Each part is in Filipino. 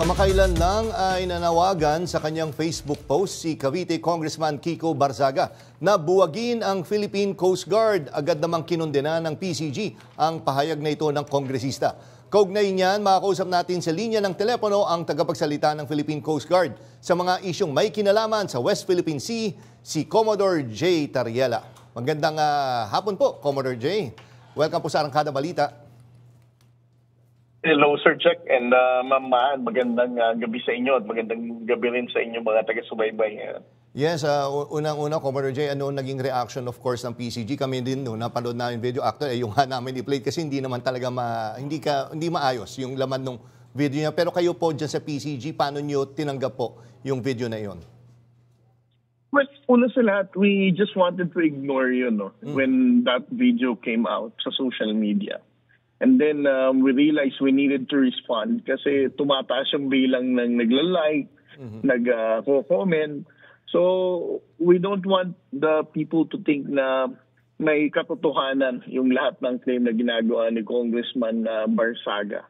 Kamakailan lang ay nanawagan sa kanyang Facebook post si Cavite Congressman Kiko Barzaga na buwagin ang Philippine Coast Guard. Agad namang kinundena ng PCG ang pahayag na ito ng kongresista. Kaugnay niyan, makakausap natin sa linya ng telepono ang tagapagsalita ng Philippine Coast Guard sa mga isyong may kinalaman sa West Philippine Sea, si Commodore J. Tariela. Magandang hapon po, Commodore J. Welcome po sa Arangkada Balita. Hello, Sir Jack, and Ma'am Maan. Magandang gabi sa inyo at magandang gabi rin sa inyo mga taga-subaybay. Yes, unang-una, Commodore J, ano naging reaction of course ng PCG? Kami din no, napanood namin video actor, yung namin i-play kasi hindi naman talaga hindi maayos yung laman ng video niya. Pero kayo po dyan sa PCG, paano niyo tinanggap po yung video na iyon? Well, una sa lahat, we just wanted to ignore when that video came out sa social media. And then we realized we needed to respond kasi tumataas yung bilang ng nagla-like, nag-comment. So we don't want the people to think na may katotohanan yung lahat ng claim na ginagawa ni Congressman Barzaga.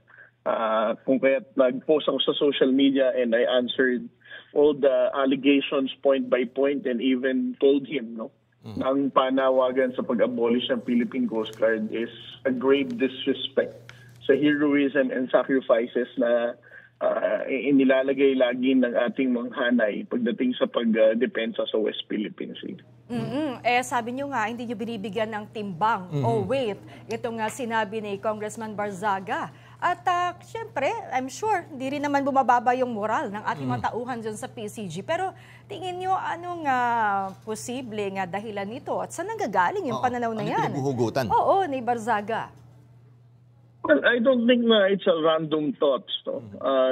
Kung kaya nag-post ako sa social media and I answered all the allegations point by point and even told him, ang panawagan sa pag-abolish ng Philippine Coast Guard is a grave disrespect sa heroism and sacrifices na inilalagay lagi ng ating mga hanay pagdating sa pagdepensa sa West Philippine Sea. Sabi niyo nga, hindi niyo binibigyan ng timbang o weight. Ito nga sinabi ni Congressman Barzaga. At siyempre, I'm sure, hindi rin naman bumababa yung moral ng ating mga tauhan dyan sa PCG. Pero tingin nyo, anong posible nga dahilan nito? At saan nanggagaling yung pananaw na yan? Pinaghuhugutan? Oo, ni Barzaga. Well, I don't think na it's a random thoughts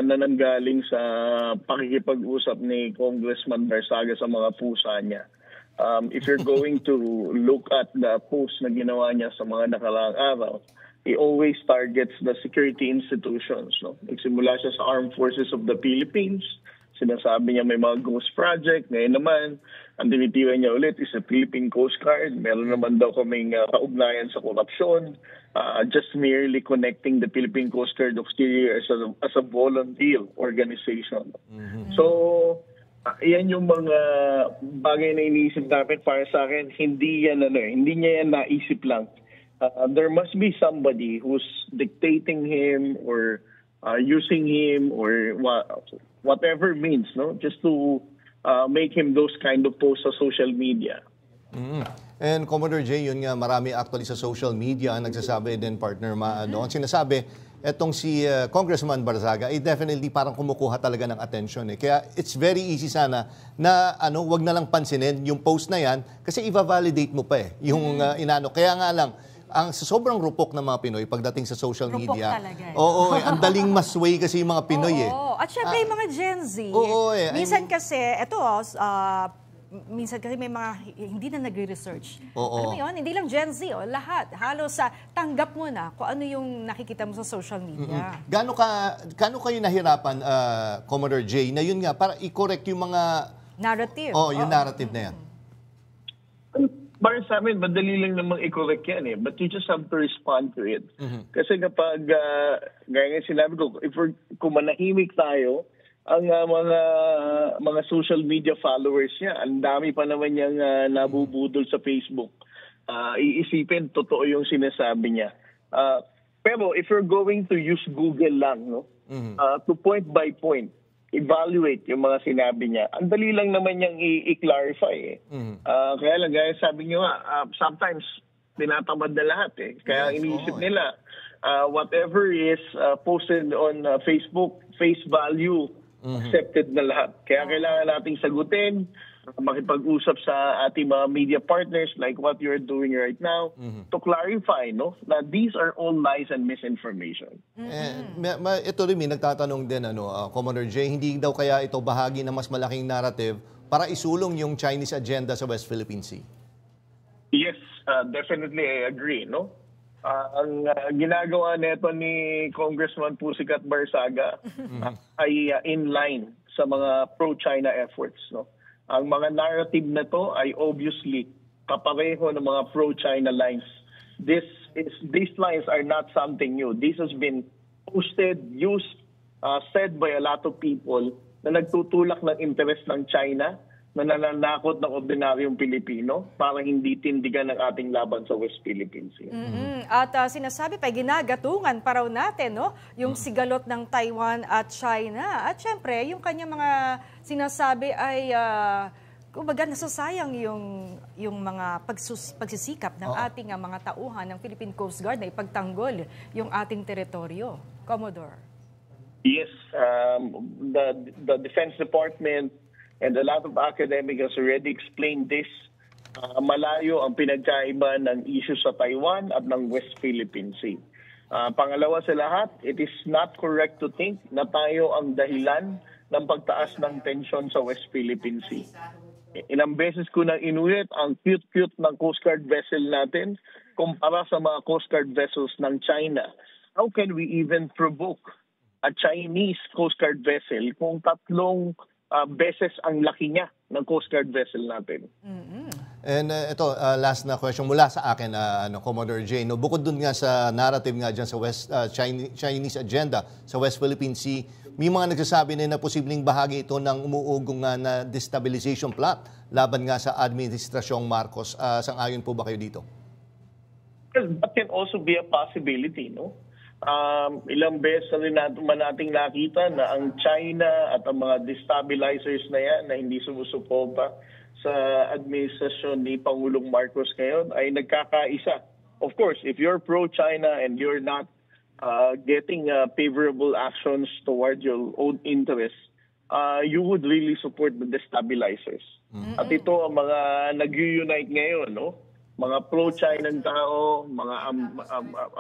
na nanggaling sa pakikipag-usap ni Congressman Barzaga sa mga pusa niya. If you're going to look at the post na ginawa niya sa mga nakaraang araw, he always targets the security institutions. Nagsimula siya sa Armed Forces of the Philippines. Sinasabi niya may mga ghost project. Ngayon naman, ang tinitira niya ulit is the Philippine Coast Guard. Meron naman daw kaming kaugnayan sa korupsyon. Just merely connecting the Philippine Coast Guard Exterior as a volunteer organization. So, yan yung mga bagay na iniisip namin para sa akin. Hindi niya yan naisip lang. There must be somebody who's dictating him or using him or whatever means, just to make him those kind of posts sa social media. And Commodore J, yun nga, marami actually sa social media ang nagsasabi din, partner, ang sinasabi, etong si Congressman Barzaga ay definitely parang kumukuha talaga ng attention. Kaya it's very easy sana na wag na lang pansinin yung post na yan kasi i-validate mo pa yung inano. Kaya nga lang, ang sobrang rupok ng mga Pinoy pagdating sa social media. Talaga. Oo, ang daling masway kasi yung mga Pinoy. At syempre yung mga Gen Z. Minsan kasi, minsan kasi may mga hindi na nagre-research. Alam mo yun? Hindi lang Gen Z, lahat. Halos tanggap mo na kung ano yung nakikita mo sa social media. Gaano kayo nahirapan, Commodore J, na yun nga, para i-correct yung mga narrative. Yung narrative na yan. Para sa amin, madali lang namang i-correct yan but you just have to respond to it. Kasi kapag, gaya nga sinabi ko, kung manahimik tayo, ang mga social media followers niya, ang dami pa naman niyang nabubudol sa Facebook. Iisipin, totoo yung sinasabi niya. Pero if you're going to use Google lang, to point by point, evaluate yung mga sinabi niya. Ang dali lang naman niyang i-clarify. Kaya lang, gaya sabi niyo sometimes tinatamad na lahat. Kaya iniisip nila, whatever is posted on Facebook, face value, accepted na lahat. Kaya kailangan nating sagutin, makipag-usap sa ating mga media partners like what you're doing right now to clarify na these are all lies and misinformation. Ito rin, nagtatanong din, Commodore J, hindi daw kaya ito bahagi ng mas malaking narrative para isulong yung Chinese agenda sa West Philippine Sea? Yes, definitely I agree. Ang ginagawa nito ni Congressman Pusikat Barzaga ay in line sa mga pro-China efforts. Ang mga narrative na to ay obviously kapareho ng mga pro-China lines. These lines are not something new. This has been posted, used said by a lot of people na nagtutulak ng interest ng China na nananakot ng ordinaryong Pilipino para hindi tindigan ng ating laban sa West Philippine Sea. At sinasabi pa, ginagatungan pa raw natin, no? Yung sigalot ng Taiwan at China. At syempre, yung kanyang mga sinasabi ay, kumbaga, nasasayang yung mga pagsisikap ng ating mga tauhan ng Philippine Coast Guard na ipagtanggol yung ating teritoryo. Commodore. Yes, the Defense Department and a lot of academics has already explained this. Malayo ang pinagkaiba ng issue sa Taiwan at ng West Philippine Sea. Pangalawa sa lahat, it is not correct to think na tayo ang dahilan ng pagtaas ng tensyon sa West Philippine Sea. Ilang beses ko nang inulit ang cute-cute ng Coast Guard vessel natin kumpara sa mga Coast Guard vessels ng China. How can we even provoke a Chinese Coast Guard vessel kung tatlong beses ang laki niya ng Coast Guard vessel natin? And ito, last na question mula sa akin, Commodore Jay. No, bukod dun nga sa narrative nga dyan sa Chinese agenda sa West Philippine Sea, may mga nagsasabi na posibleng bahagi ito ng umuugong na destabilization plot laban nga sa Administrasyong Marcos. Sang-ayon po ba kayo dito? Well, that can also be a possibility, no? Ilang beses na rin nating nakita na ang China at ang mga destabilizers na yan na hindi sumusuporta sa administrasyon ni Pangulong Marcos ngayon ay nagkakaisa. Of course, if you're pro-China and you're not getting favorable actions toward your own interests, you would really support the destabilizers. At ito ang mga nag-unite ngayon, no? Mga pro-China tao, mga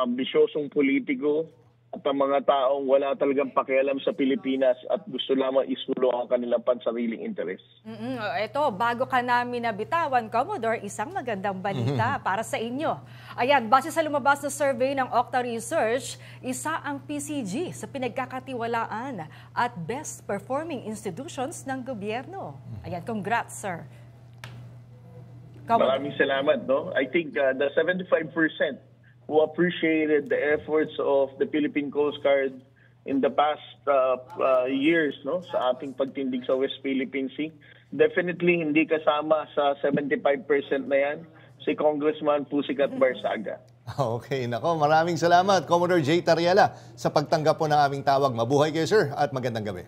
ambisyosong politiko, at ang mga taong wala talagang pakialam sa Pilipinas at gusto lamang isulo ang kanilang pansariling interes. Ito, bago ka namin nabitawan, Commodore, isang magandang balita para sa inyo. Ayan, base sa lumabas na survey ng Octa Research, isa ang PCG sa pinagkakatiwalaan at best performing institutions ng gobyerno. Ayan, congrats, sir. Maraming salamat, no? I think the 75% who appreciated the efforts of the Philippine Coast Guard in the past years, no, sa ating pagtindig sa West Philippine Sea, definitely hindi kasama sa 75% na yan si Congressman Pusikat Barsaga. Okay, nako, maraming salamat, Commodore Jay Tariela, sa pagtanggap po ng aming tawag. Mabuhay kayo, sir, at magandang gabi.